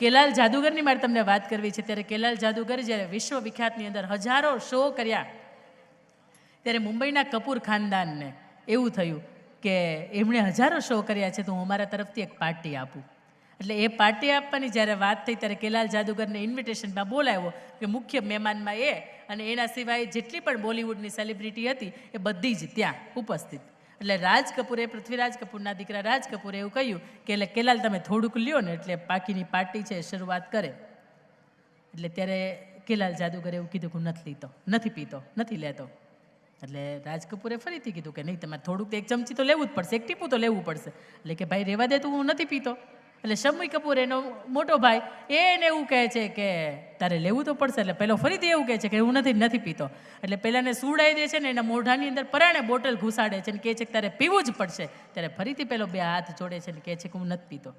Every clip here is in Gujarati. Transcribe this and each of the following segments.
કેલાલ જાદુગરની મારે તમને વાત કરવી છે. ત્યારે કેલાલ જાદુગર જ્યારે વિશ્વવિખ્યાતની અંદર હજારો શો કર્યા, ત્યારે મુંબઈના કપૂર ખાનદાનને એવું થયું કે એમણે હજારો શો કર્યા છે, તો હું અમારા તરફથી એક પાર્ટી આપું. એટલે એ પાર્ટી આપવાની જ્યારે વાત થઈ ત્યારે કેલાલ જાદુગરને ઇન્વિટેશનમાં બોલાવ્યો કે મુખ્ય મહેમાનમાં એ અને એના સિવાય જેટલી પણ બોલિવૂડની સેલિબ્રિટી હતી એ બધી જ ત્યાં ઉપસ્થિત. એટલે રાજ કપૂરે, પૃથ્વીરાજ કપૂરના દીકરા રાજ કપૂરે એવું કહ્યું કે એટલે કેલાલ તમે થોડુંક લ્યો ને એટલે બાકીની પાર્ટી છે શરૂઆત કરે. એટલે ત્યારે કેલાલ જાદુગરે એવું કીધું કે હું નથી લીધો, નથી પીતો, નથી લેતો. એટલે રાજ કપૂરે ફરીથી કીધું કે નહીં, તમારે થોડુંક એક ચમચી તો લેવું જ પડશે, એક ટીપું તો લેવું પડશે. એટલે કે ભાઈ રહેવા દે, તું હું નથી પીતો. એટલે શમ્મી કપૂર એનો મોટો ભાઈ એને એવું કહે છે કે તારે લેવું તો પડશે. એટલે પેલો ફરીથી એવું કહે છે કે હું નથી પીતો. એટલે પેલાને સુડાઈ દે છે ને એના મોઢાની અંદર પરાણે બોટલ ઘુસાડે છે ને કહે છે કે તારે પીવું જ પડશે. ત્યારે ફરીથી પેલો બે હાથ જોડે છે ને કહે છે કે હું નથી પીતો.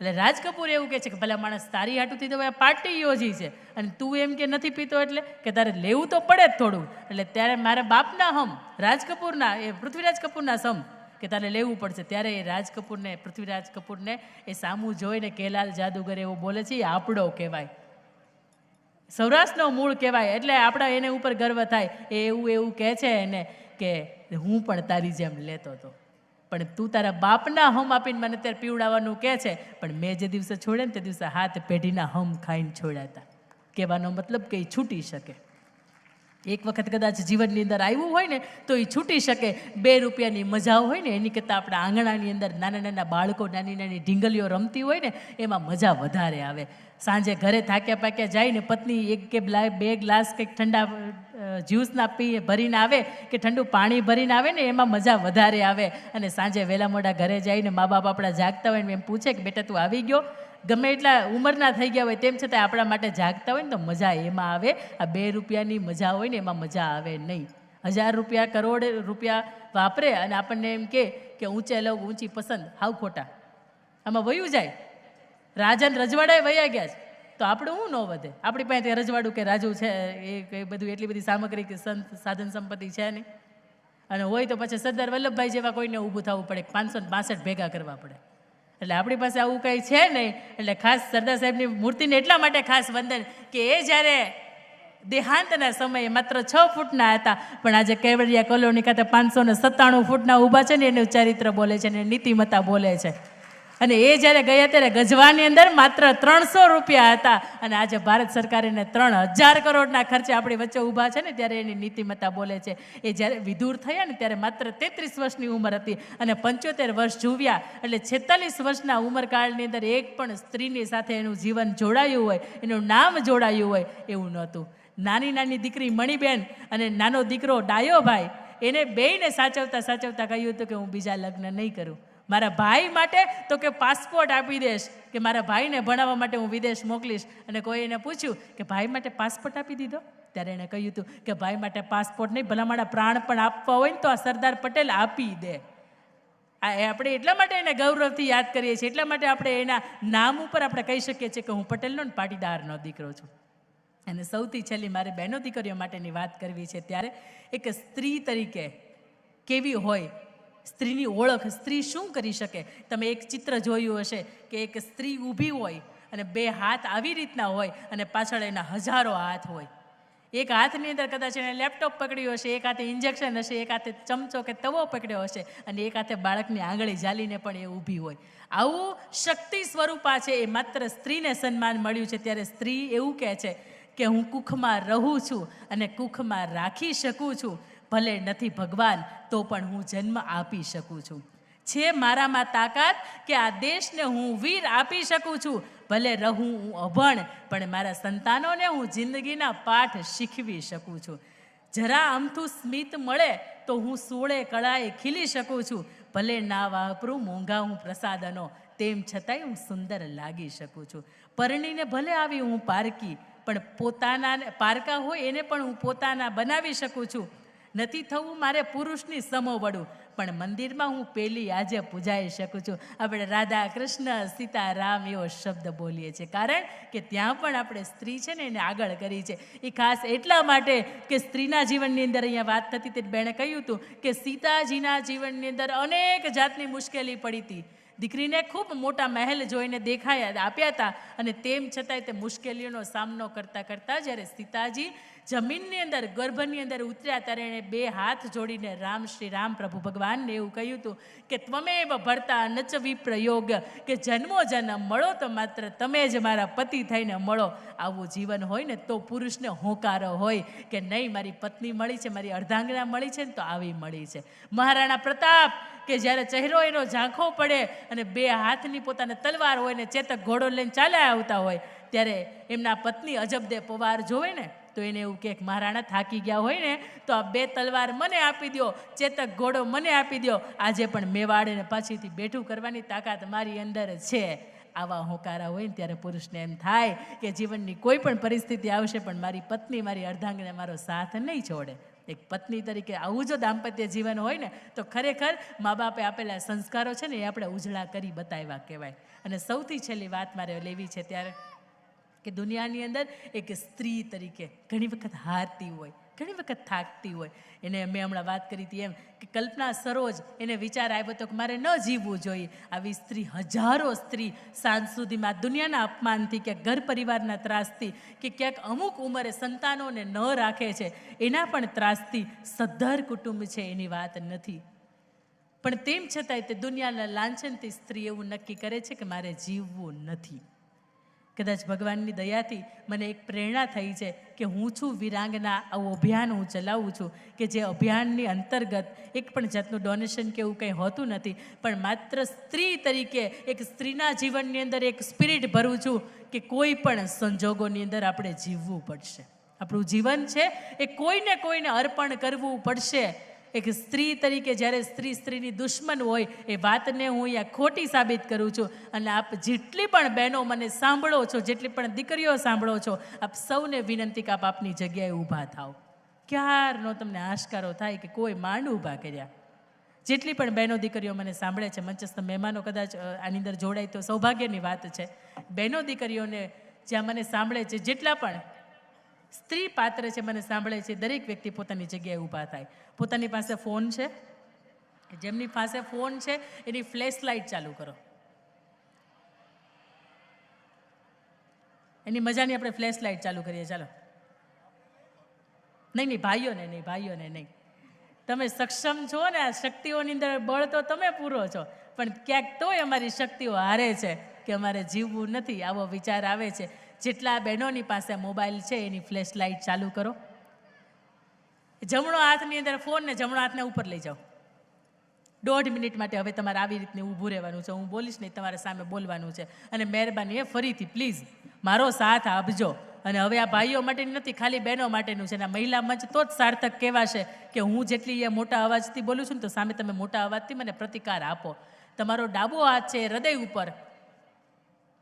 એટલે રાજ કપૂર એવું કહે છે કે ભલા માણસ, તારી હાટુથી તો પાર્ટી યોજી છે અને તું એમ કે નથી પીતો એટલે કે તારે લેવું તો પડે જ થોડું. એટલે ત્યારે મારા બાપના હમ, રાજ કપૂરના, એ પૃથ્વીરાજ કપૂરના સમ કે તારે લેવું પડશે. ત્યારે એ રાજ કપૂરને, પૃથ્વીરાજ કપૂરને એ સામું જોઈને કેલાલ જાદુગર એવું બોલે છે, એ આપણો કહેવાય, સૌરાષ્ટ્રનો મૂળ કહેવાય, એટલે આપણા એને ઉપર ગર્વ થાય. એ એવું કહે છે એને કે હું પણ તારી જેમ લેતો હતો, પણ તું તારા બાપના હમ આપીને મને અત્યારે પીવડાવવાનું કહે છે, પણ મેં જે દિવસે છોડે ને તે દિવસે હાથ પેઢીના હમ ખાઈને છોડ્યા હતા. કહેવાનો મતલબ કે એ છૂટી શકે. એક વખત કદાચ જીવનની અંદર આવ્યું હોય ને તો એ છૂટી શકે. 2 રૂપિયાની મજા હોય ને એની કરતાં આપણા આંગણાની અંદર નાના નાના બાળકો, નાની નાની ઢીંગલીઓ રમતી હોય ને એમાં મજા વધારે આવે. સાંજે ઘરે થાક્યા પાક્યા જાય ને પત્ની 1 કે 2 ગ્લાસ કંઈક ઠંડા જ્યુસના ભરીને આવે કે ઠંડુ પાણી ભરીને આવે ને એમાં મજા વધારે આવે. અને સાંજે વહેલા મોડા ઘરે જઈને મા બાપ આપણા જાગતા હોય ને એમ પૂછે કે બેટા તું આવી ગયો, ગમે એટલા ઉંમરના થઈ ગયા હોય તેમ છતાં આપણા માટે જાગતા હોય ને તો મજા એમાં આવે. આ 2 રૂપિયાની મજા હોય ને એમાં મજા આવે નહીં. 1000 રૂપિયા, કરોડ રૂપિયા વાપરે અને આપણને એમ કે ઊંચે લોગ ઊંચી પસંદ, હાવ ખોટા. આમાં વયું જાય. રાજાને રજવાડાએ વયા ગયા છે તો આપણું શું ન વધે? આપણી પાસે ત્યાં રજવાડું કે રાજુ છે એ બધું એટલી બધી સામગ્રી કે સાધન સંપત્તિ છે નહીં. અને હોય તો પછી સરદાર વલ્લભભાઈ જેવા કોઈને ઊભું થવું પડે, 562 ભેગા કરવા પડે. એટલે આપણી પાસે આવું કંઈ છે નહીં. એટલે ખાસ સરદાર સાહેબની મૂર્તિને એટલા માટે ખાસ વંદન કે એ જ્યારે દેહાંતના સમયે માત્ર 6 ફૂટના હતા, પણ આજે કેવડિયા કોલોની ખાતે 597 ફૂટના ઊભા છે ને એનું ચારિત્ર બોલે છે ને નીતિમત્તા બોલે છે. અને એ જ્યારે ગયા ત્યારે ગજવાની અંદર માત્ર 300 રૂપિયા હતા અને આજે ભારત સરકાર એને 3000 કરોડના ખર્ચે આપણી વચ્ચે ઊભા છે ને ત્યારે એની નીતિમત્તા બોલે છે. એ જ્યારે વિધુર થયા ને ત્યારે માત્ર 33 વર્ષની ઉંમર હતી અને 75 વર્ષ જીવ્યા. એટલે 46 વર્ષના ઉંમરકાળની અંદર એક પણ સ્ત્રીની સાથે એનું જીવન જોડાયું હોય, એનું નામ જોડાયું હોય એવું નહોતું. નાની નાની દીકરી મણીબેન અને નાનો દીકરો ડાયોભાઈ, એને બેયને સાચવતા સાચવતા કહ્યું હતું કે હું બીજા લગ્ન નહીં કરું. મારા ભાઈ માટે તો કે પાસપોર્ટ આપી દઈશ, કે મારા ભાઈને ભણાવવા માટે હું વિદેશ મોકલીશ. અને કોઈ એને પૂછ્યું કે ભાઈ માટે પાસપોર્ટ આપી દીધો? ત્યારે એણે કહ્યું હતું કે ભાઈ માટે પાસપોર્ટ નહીં, ભલા મારા પ્રાણ પણ આપવા હોય ને તો આ સરદાર પટેલ આપી દે. આપણે એટલા માટે એને ગૌરવથી યાદ કરીએ છીએ, એટલા માટે આપણે એના નામ ઉપર આપણે કહી શકીએ છીએ કે હું પટેલનો ને પાટીદારનો દીકરો છું. અને સૌથી છેલ્લી મારે બહેનો દીકરીઓ માટેની વાત કરવી છે. ત્યારે એક સ્ત્રી તરીકે કેવી હોય, સ્ત્રીની ઓળખ, સ્ત્રી શું કરી શકે? તમે એક ચિત્ર જોયું હશે કે એક સ્ત્રી ઊભી હોય અને 2 હાથ આવી રીતના હોય અને પાછળ એના હજારો હાથ હોય. એક હાથની અંદર કદાચ એને લેપટોપ પકડ્યું હશે, એક હાથે ઇન્જેક્શન હશે, એક હાથે ચમચો કે તવો પકડ્યો હશે અને એક હાથે બાળકની આંગળી ઝાલીને પણ એ ઊભી હોય. આવું શક્તિ સ્વરૂપા છે. એ માત્ર સ્ત્રીને સન્માન મળ્યું છે. ત્યારે સ્ત્રી એવું કહે છે કે હું કુખમાં રહું છું અને કુખમાં રાખી શકું છું. ભલે નથી ભગવાન તો પણ હું જન્મ આપી શકું છું. છે મારામાં તાકાત કે આ દેશને હું વીર આપી શકું છું. ભલે રહું હું અભણ પણ મારા સંતાનોને હું જિંદગીના પાઠ શીખવી શકું છું. જરા અમથું સ્મિત મળે તો હું 16 કળાએ ખીલી શકું છું. ભલે ના વાપરું મોંઘા હું પ્રસાદનો, તેમ છતાંય હું સુંદર લાગી શકું છું. પરણીને ભલે આવી હું પારકી, પણ પોતાના પારકા હોય એને પણ હું પોતાના બનાવી શકું છું. નથી થવું મારે પુરુષની સમોવડું, પણ મંદિરમાં હું પેલી આજે પૂજાઈ શકું છું. આપણે રાધા કૃષ્ણ સીતારામ એવો શબ્દ બોલીએ છીએ, કારણ કે ત્યાં પણ આપણે સ્ત્રી છે ને એને આગળ કરી છે. એ ખાસ એટલા માટે કે સ્ત્રીના જીવનની અંદર અહીંયા વાત થતી તે બેણે કહ્યું હતું કે સીતાજીના જીવનની અંદર અનેક જાતની મુશ્કેલી પડી હતી. દીકરીને ખૂબ મોટા મહેલ જોઈને આપ્યા હતા, અને તેમ છતાંય તે મુશ્કેલીઓનો સામનો કરતાં કરતાં જ્યારે સીતાજી જમીનની અંદર ગર્ભની અંદર ઉતર્યા ત્યારે એણે 2 હાથ જોડીને શ્રી રામ પ્રભુ ભગવાનને એવું કહ્યું હતું કે ત્વમેવ ભર્તા નચ વિપ્રયોગ, કે જન્મો જન્મ મળો તો માત્ર તમે જ મારા પતિ થઈને મળો. આવું જીવન હોય ને તો પુરુષને હોંકારો હોય કે નહીં, મારી પત્ની મળી છે, મારી અર્ધાંગના મળી છે ને તો આવી મળી છે. મહારાણા પ્રતાપ કે જ્યારે ચહેરો એનો ઝાંખો પડે અને 2 હાથની પોતાને તલવાર હોય ને ચેતક ઘોડો લઈને ચાલ્યા આવતા હોય ત્યારે એમના પત્ની અજબદે પવાર જોવે ને તો એને એવું કે મહારાણા થાકી ગયા હોય ને તો આ 2 તલવાર મને આપી દો, ચેતક ઘોડો મને આપી દો, આજે પણ મેવાડને પાછીથી બેઠું કરવાની તાકાત મારી અંદર છે. આવા હોંકારા હોય ને ત્યારે પુરુષને એમ થાય કે જીવનની કોઈ પણ પરિસ્થિતિ આવશે પણ મારી પત્ની, મારી અર્ધાંગને મારો સાથ નહીં છોડે. એક પત્ની તરીકે આવું જો દાંપત્ય જીવન હોય ને તો ખરેખર મા બાપે આપેલા સંસ્કારો છે ને એ આપણે ઉજળા કરી બતાવ્યા કહેવાય. અને સૌથી છેલ્લી વાત મારે લેવી છે ત્યારે કે દુનિયાની અંદર એક સ્ત્રી તરીકે ઘણી વખત હારતી હોય, ઘણી વખત થાકતી હોય. એને મેં હમણાં વાત કરી હતી એમ કે કલ્પના સરોજ એને વિચાર આવ્યો હતો કે મારે ન જીવવું જોઈએ. આવી સ્ત્રી, હજારો સ્ત્રી સાંજ સુધીમાં દુનિયાના અપમાનથી કે ઘર પરિવારના ત્રાસથી કે ક્યાંક અમુક ઉંમરે સંતાનોને ન રાખે છે એના પણ ત્રાસથી સદ્ધર કુટુંબ છે એની વાત નથી. પણ તેમ છતાંય તે દુનિયાના લાંછનથી સ્ત્રી એવું નક્કી કરે છે કે મારે જીવવું નથી. કદાચ ભગવાનની દયાથી મને એક પ્રેરણા થઈ છે કે હું છું વિરાંગના, આવું અભિયાન હું ચલાવું છું કે જે અભિયાનની અંતર્ગત એક પણ જાતનું ડોનેશન કે એવું કંઈ હોતું નથી, પણ માત્ર સ્ત્રી તરીકે એક સ્ત્રીના જીવનની અંદર એક સ્પિરિટ ભરું છું કે કોઈ પણ સંજોગોની અંદર આપણે જીવવું પડશે. આપણું જીવન છે એ કોઈને અર્પણ કરવું પડશે. એક સ્ત્રી તરીકે જ્યારે સ્ત્રીની દુશ્મન હોય એ વાતને હું અહીંયા ખોટી સાબિત કરું છું. અને આપ જેટલી પણ બહેનો મને સાંભળો છો, જેટલી પણ દીકરીઓ સાંભળો છો, આપ સૌને વિનંતી કે આપ આપની જગ્યાએ ઊભા થાઓ. ક્યારનો તમને આશકારો થાય કે કોઈ માંડ ઊભા કર્યા. જેટલી પણ બહેનો દીકરીઓ મને સાંભળે છે, મંચસ્થ મહેમાનો કદાચ આની અંદર જોડાય તો સૌભાગ્યની વાત છે. બહેનો દીકરીઓને જ્યાં મને સાંભળે છે, જેટલા પણ સ્ત્રી પાત્ર છે મને સાંભળે છે, દરેક વ્યક્તિ પોતાની જગ્યાએ ઊભા થાય. પોતાની પાસે ફોન છે, જેમની પાસે ફોન છે એની ફ્લેશ લાઇટ ચાલુ કરો. એની મજાની આપણે ફ્લેશ લાઇટ ચાલુ કરીએ. ચાલો. નહીં, ભાઈઓને નહીં. તમે સક્ષમ છો ને, આ શક્તિઓની અંદર બળ તો તમે પૂરો છો, પણ ક્યાંક તોય અમારી શક્તિઓ હારે છે કે અમારે જીવવું નથી. આવો વિચાર આવે છે. જેટલા બહેનોની પાસે મોબાઈલ છે એની ફ્લેશ લાઇટ ચાલુ કરો. જમણો હાથની અંદર ફોન ને જમણો હાથને ઉપર લઈ જાઓ. 1.5 મિનિટ માટે હવે તમારે આવી રીતને ઊભું રહેવાનું છે. હું બોલીશ નહીં, તમારે સામે બોલવાનું છે. અને મહેરબાની ફરીથી પ્લીઝ મારો સાથ આપજો. અને હવે આ ભાઈઓ માટેનું નથી, ખાલી બહેનો માટેનું છે. અને મહિલા મંચ તો જ સાર્થક કહેવાશે કે હું જેટલી મોટા અવાજથી બોલું છું ને તો સામે તમે મોટા અવાજથી મને પ્રતિકાર આપો. તમારો ડાબો હાથ છે હૃદય ઉપર,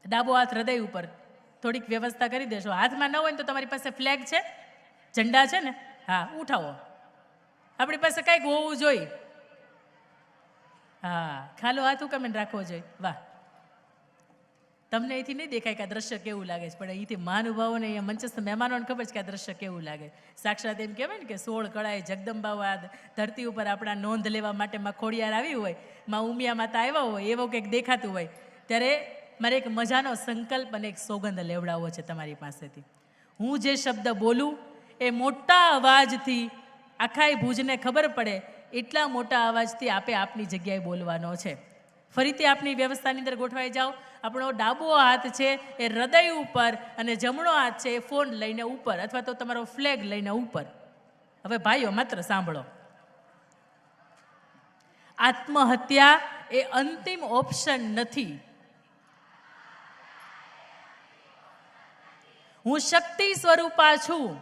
ડાબો હાથ હૃદય ઉપર થોડીક વ્યવસ્થા કરી દેશો. હાથમાં ન હોય ને તો તમારી પાસે ફ્લેગ છે, ઝંડા છે ને, હા ઉઠાવો. આપણી પાસે કંઈક હોવું જોઈએ. હા, ખાલો હાથ ઉકામીને રાખવો જોઈએ. વાહ, તમને અહીંથી નહીં દેખાય કે આ દ્રશ્ય કેવું લાગે છે, પણ અહીંથી મહાનુભાવોને અહીંયા મંચસ્થ મહેમાનોને ખબર છે કે આ દ્રશ્ય કેવું લાગે. સાક્ષાત એમ કહેવાય ને કે 16 કળાએ જગદંબા ધરતી ઉપર આપણા નોંધ લેવા માટે માં ખોડિયાર આવી હોય, માં ઉમિયા માતા આવ્યા હોય, એવું કંઈક દેખાતું હોય. ત્યારે મારે એક મજાનો સંકલ્પ અને એક સોગંદ લેવડાવવો છે તમારી પાસેથી. હું જે શબ્દ બોલું એ મોટા અવાજથી આખા ભુજને ખબર પડે એટલા મોટા અવાજથી આપે આપની જગ્યાએ બોલવાનો છે. ફરીથી આપની વ્યવસ્થાની અંદર ગોઠવાઈ જાઓ. આપણો ડાબો હાથ છે એ હૃદય ઉપર અને જમણો હાથ છે એ ફોન લઈને ઉપર અથવા તો તમારો ફ્લેગ લઈને ઉપર. હવે ભાઈઓ માત્ર સાંભળો, આત્મહત્યા એ અંતિમ ઓપ્શન નથી. હું શક્તિ સ્વરૂપા છું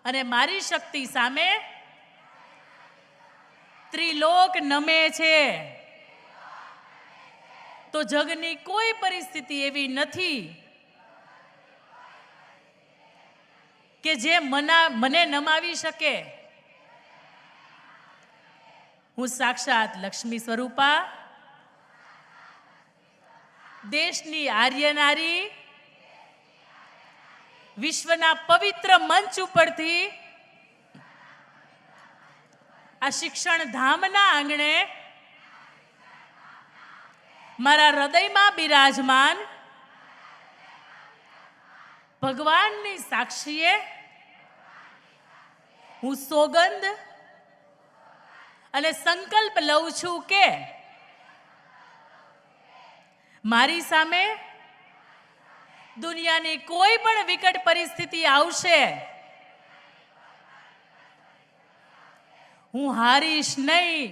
અને મારી શક્તિ સામે ત્રિલોક નમે છે. તો જગની કોઈ પરિસ્થિતિ એવી નથી કે જે મને નમાવી શકે. હું સાક્ષાત લક્ષ્મી સ્વરૂપા, દેશની આર્ય નારી, વિશ્વના પવિત્ર મંચ ઉપરથી આ શિક્ષણ ધામના આંગણે મારા હૃદયમાં બિરાજમાન ભગવાનની સાક્ષીએ હું સોગંદ અને સંકલ્પ લઉં છું કે મારી સામે દુનિયાની કોઈ પણ વિકટ પરિસ્થિતિ આવશે, હું હારીશ નહીં.